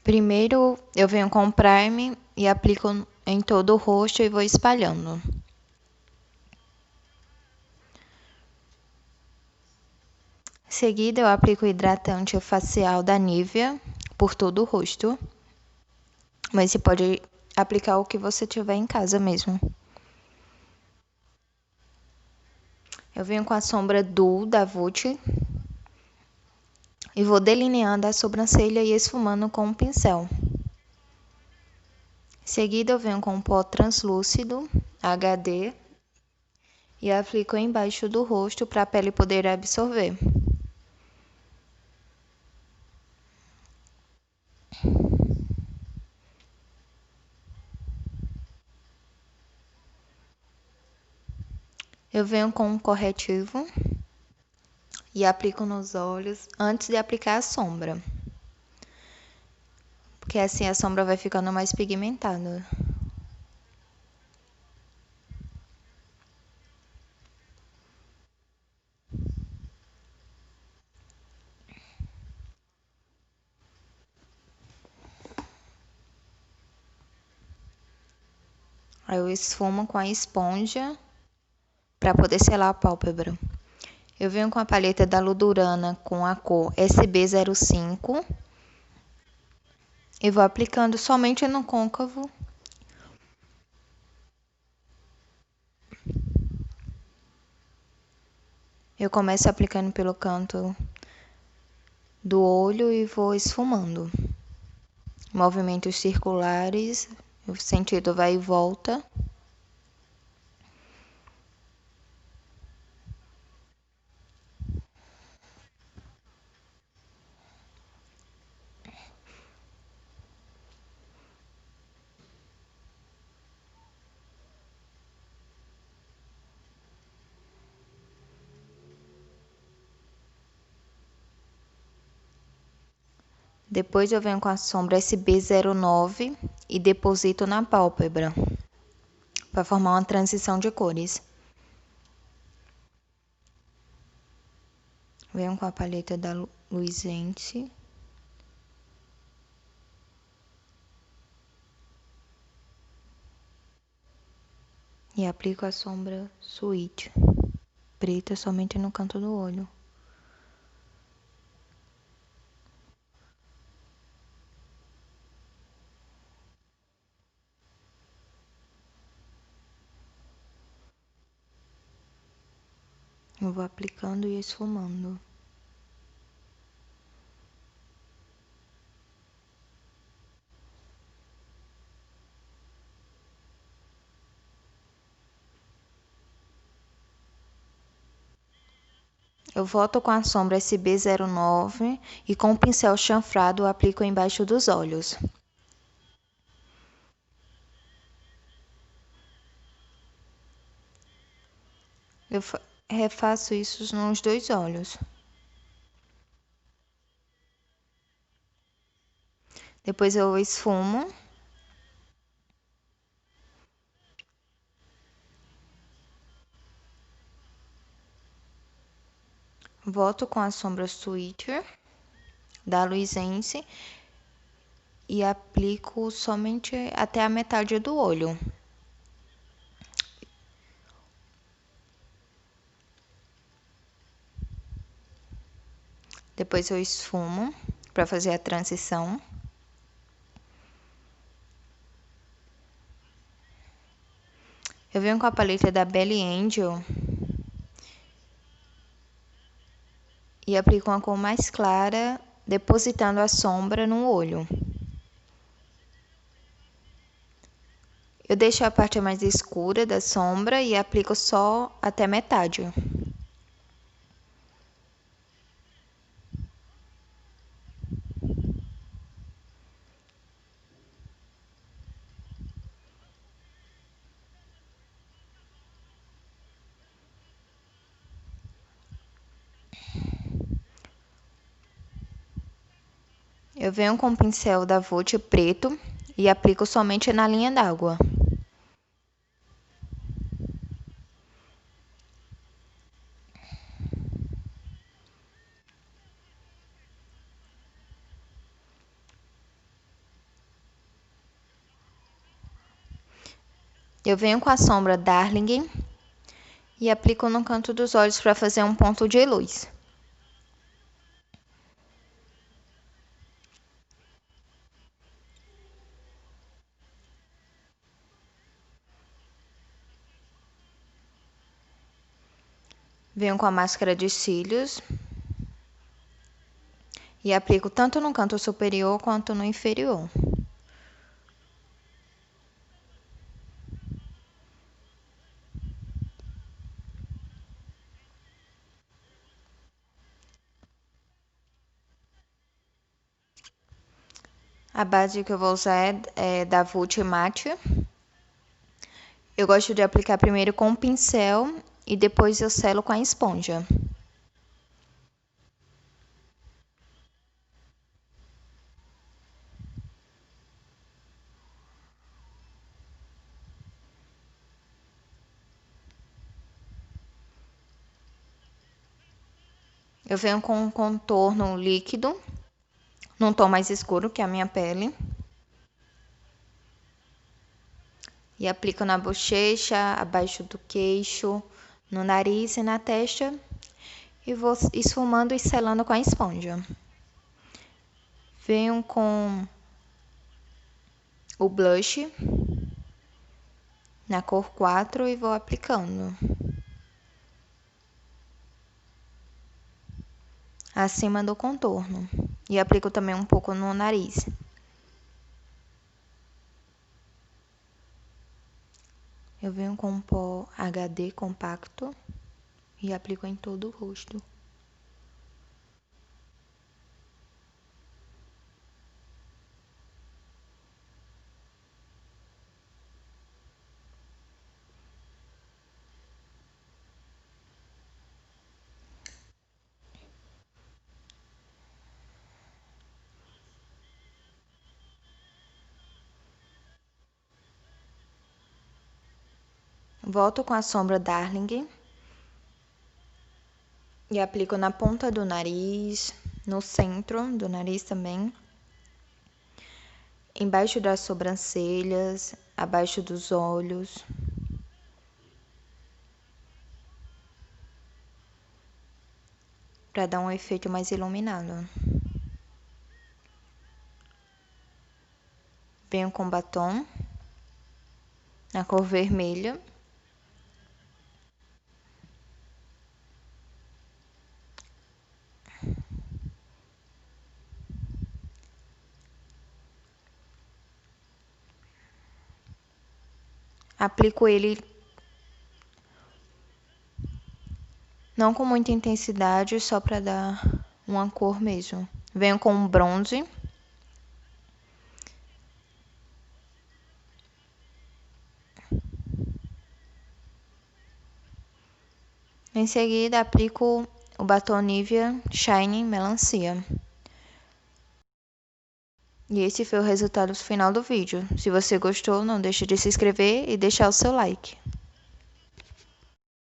Primeiro eu venho com o Prime e aplico em todo o rosto e vou espalhando. Em seguida eu aplico o hidratante facial da Nivea por todo o rosto. Mas você pode aplicar o que você tiver em casa mesmo. Eu venho com a sombra Duo da Vult e vou delineando a sobrancelha e esfumando com um pincel. Em seguida eu venho com um pó translúcido HD e aplico embaixo do rosto para a pele poder absorver. Eu venho com um corretivo e aplico nos olhos antes de aplicar a sombra, porque assim a sombra vai ficando mais pigmentada. Aí eu esfumo com a esponja para poder selar a pálpebra. Eu venho com a paleta da Ludurana com a cor SB05 e vou aplicando somente no côncavo. Eu começo aplicando pelo canto do olho e vou esfumando. Movimentos circulares, o sentido vai e volta. Depois eu venho com a sombra SB09 e deposito na pálpebra para formar uma transição de cores. Venho com a paleta da Luisente e aplico a sombra Sweet preta somente no canto do olho. Eu vou aplicando e esfumando. Eu volto com a sombra SB09 e com o pincel chanfrado aplico embaixo dos olhos. Eu refaço isso nos dois olhos. Depois eu esfumo. Volto com a sombra Sweeter da Luisense e aplico somente até a metade do olho. Depois eu esfumo para fazer a transição. Eu venho com a paleta da Belly Angel e aplico uma cor mais clara, depositando a sombra no olho. Eu deixo a parte mais escura da sombra e aplico só até metade. Eu venho com o pincel da Vult preto e aplico somente na linha d'água. Eu venho com a sombra Darling e aplico no canto dos olhos para fazer um ponto de luz. Venho com a máscara de cílios e aplico tanto no canto superior quanto no inferior. A base que eu vou usar é da Vult Matte. Eu gosto de aplicar primeiro com o pincel e depois eu selo com a esponja. Eu venho com um contorno líquido, num tom mais escuro que a minha pele. E aplico na bochecha, abaixo do queixo, no nariz e na testa. E vou esfumando e selando com a esponja. Venho com o blush na cor 4 e vou aplicando acima do contorno. E aplico também um pouco no nariz. Eu venho com um pó HD compacto e aplico em todo o rosto. Volto com a sombra Darling e aplico na ponta do nariz, no centro do nariz também, embaixo das sobrancelhas, abaixo dos olhos. Para dar um efeito mais iluminado. Venho com batom na cor vermelha. Aplico ele não com muita intensidade, só para dar uma cor mesmo. Venho com um bronze. Em seguida, aplico o batom Nivea Shine Melancia. E esse foi o resultado final do vídeo. Se você gostou, não deixe de se inscrever e deixar o seu like.